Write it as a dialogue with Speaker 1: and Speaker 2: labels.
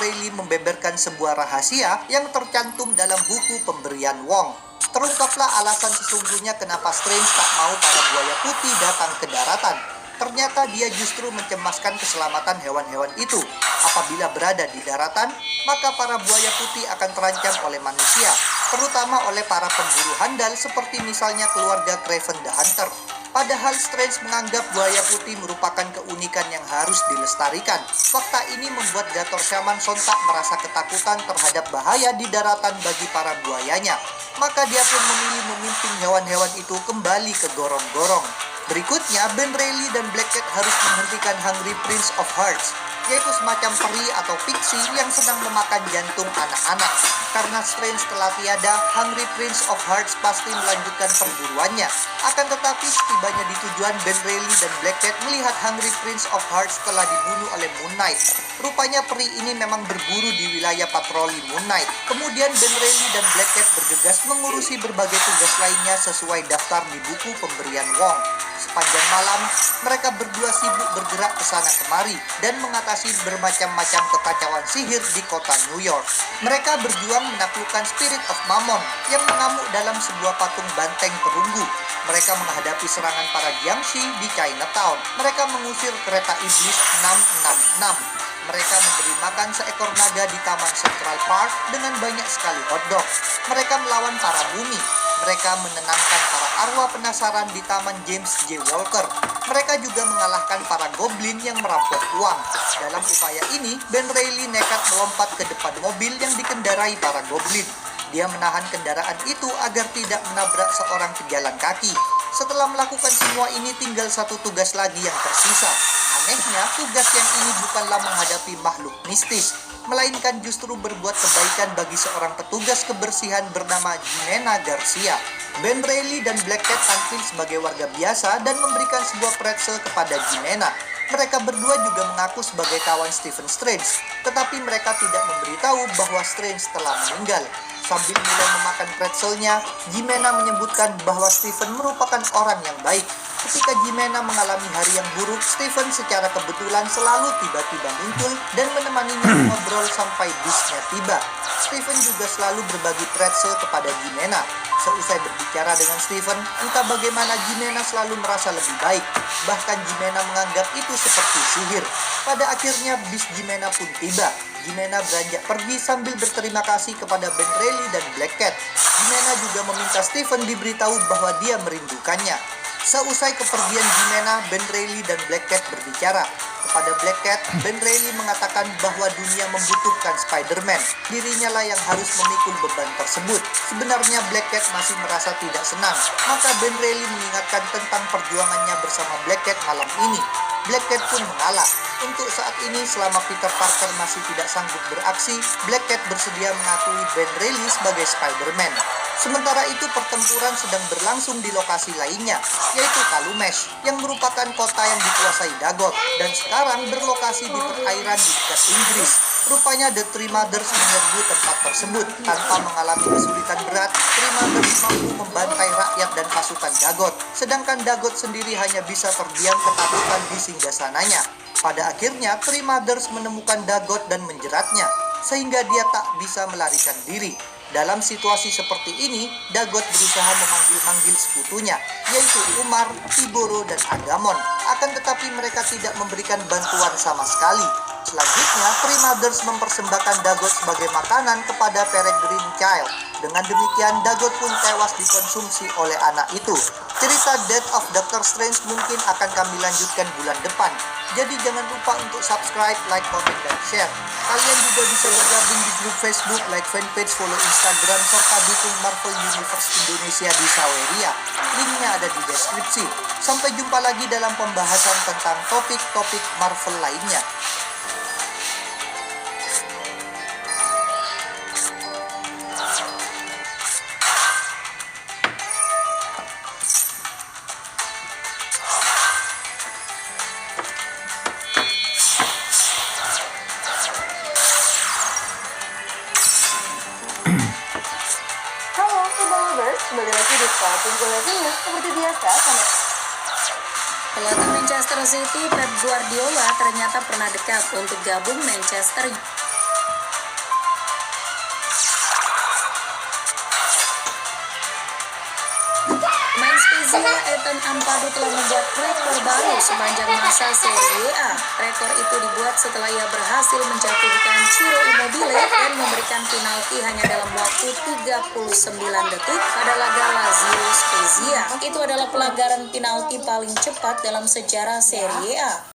Speaker 1: Reilly membeberkan sebuah rahasia yang tercantum dalam buku pemberian Wong. Terungkaplah alasan sesungguhnya kenapa Strange tak mau para buaya putih datang ke daratan. Ternyata dia justru mencemaskan keselamatan hewan-hewan itu. Apabila berada di daratan, maka para buaya putih akan terancam oleh manusia, terutama oleh para pemburu handal seperti misalnya keluarga Craven the Hunter. Padahal Strange menganggap buaya putih merupakan keunikan yang harus dilestarikan. Fakta ini membuat Gator Shaman sontak merasa ketakutan terhadap bahaya di daratan bagi para buayanya. Maka dia pun memilih memimpin hewan-hewan itu kembali ke gorong-gorong. Berikutnya, Ben Reilly dan Black Cat harus menghentikan Hungry Prince of Hearts, yaitu semacam peri atau pixie yang sedang memakan jantung anak-anak. Karena Strange telah tiada, Hungry Prince of Hearts pasti melanjutkan perburuannya. Akan tetapi setibanya di tujuan, Ben Reilly dan Black Cat melihat Hungry Prince of Hearts telah dibunuh oleh Moon Knight. Rupanya peri ini memang berburu di wilayah patroli Moon Knight. Kemudian Ben Reilly dan Black Cat bergegas mengurusi berbagai tugas lainnya sesuai daftar di buku pemberian Wong. Sepanjang malam, mereka berdua sibuk bergerak ke sana kemari dan mengatasi bermacam-macam kekacauan sihir di kota New York. Mereka berjuang menaklukkan Spirit of Mammon yang mengamuk dalam sebuah patung banteng perunggu. Mereka menghadapi serangan para Jiangshi di Chinatown. Mereka mengusir kereta iblis 666. Mereka memberi makan seekor naga di Taman Central Park dengan banyak sekali hotdog. Mereka melawan para mumi. Mereka menenangkan para arwah penasaran di Taman James J. Walker. Mereka juga mengalahkan para goblin yang merampok uang. Dalam upaya ini, Ben Reilly nekat melompat ke depan mobil yang dikendarai para goblin. Dia menahan kendaraan itu agar tidak menabrak seorang pejalan kaki. Setelah melakukan semua ini, tinggal satu tugas lagi yang tersisa. Anehnya, tugas yang ini bukanlah menghadapi makhluk mistis, melainkan justru berbuat kebaikan bagi seorang petugas kebersihan bernama Jimena Garcia. Ben Reilly dan Black Cat tampil sebagai warga biasa dan memberikan sebuah pretzel kepada Jimena. Mereka berdua juga mengaku sebagai kawan Stephen Strange, tetapi mereka tidak memberitahu bahwa Strange telah meninggal. Sambil mulai memakan pretzelnya, Jimena menyebutkan bahwa Stephen merupakan orang yang baik. Ketika Jimena mengalami hari yang buruk, Stephen secara kebetulan selalu tiba-tiba muncul dan menemaninya mengobrol sampai busnya tiba. Stephen juga selalu berbagi pretzel kepada Jimena. Seusai berbicara dengan Stephen, entah bagaimana Jimena selalu merasa lebih baik. Bahkan Jimena menganggap itu seperti sihir. Pada akhirnya bis Jimena pun tiba. Jimena beranjak pergi sambil berterima kasih kepada Ben Reilly dan Black Cat. Jimena juga meminta Stephen diberitahu bahwa dia merindukannya. Seusai kepergian Jimena, Ben Reilly dan Black Cat berbicara. Kepada Black Cat, Ben Reilly mengatakan bahwa dunia membutuhkan Spider-Man. Dirinya lah yang harus memikul beban tersebut. Sebenarnya Black Cat masih merasa tidak senang. Maka Ben Reilly mengingatkan tentang perjuangannya bersama Black Cat malam ini. Black Cat pun mengalah. Untuk saat ini, selama Peter Parker masih tidak sanggup beraksi, Black Cat bersedia mengakui Ben Reilly sebagai Spider-Man. Sementara itu, pertempuran sedang berlangsung di lokasi lainnya, yaitu Kalumesh, yang merupakan kota yang dikuasai Dagot, dan sekarang berlokasi di perairan di dekat Inggris. Rupanya The Three Mothers menyerbu tempat tersebut. Tanpa mengalami kesulitan berat, Three Mothers mampu membantai rakyat dan pasukan Dagot, sedangkan Dagot sendiri hanya bisa terdiam ketakutan di singgasananya. Pada akhirnya, Three Mothers menemukan Dagot dan menjeratnya, sehingga dia tak bisa melarikan diri. Dalam situasi seperti ini, Dagot berusaha memanggil-manggil sekutunya, yaitu Umar, Tiboro, dan Agamon. Akan tetapi mereka tidak memberikan bantuan sama sekali. Selanjutnya, Three Mothers mempersembahkan Dagot sebagai makanan kepada Peregrine Child. Dengan demikian, Dagot pun tewas dikonsumsi oleh anak itu. Cerita Death of Doctor Strange mungkin akan kami lanjutkan bulan depan. Jadi jangan lupa untuk subscribe, like, komen, dan share. Kalian juga bisa bergabung di grup Facebook, like fanpage, follow Instagram, serta dukung Marvel Universe Indonesia di Saweria. Linknya ada di deskripsi. Sampai jumpa lagi dalam pembahasan tentang topik-topik Marvel lainnya.
Speaker 2: Kembali lagi di Spalting Bola News. Seperti biasa,
Speaker 3: Pelatih Manchester City Pep Guardiola ternyata pernah dekat untuk gabung Manchester United. Ethan Ampadu telah membuat rekor baru sepanjang masa Serie A. Rekor itu dibuat setelah ia berhasil menjatuhkan Ciro Immobile dan memberikan penalti hanya dalam waktu 39 detik pada laga Lazio Spezia. Itu adalah pelanggaran penalti paling cepat dalam sejarah Serie A.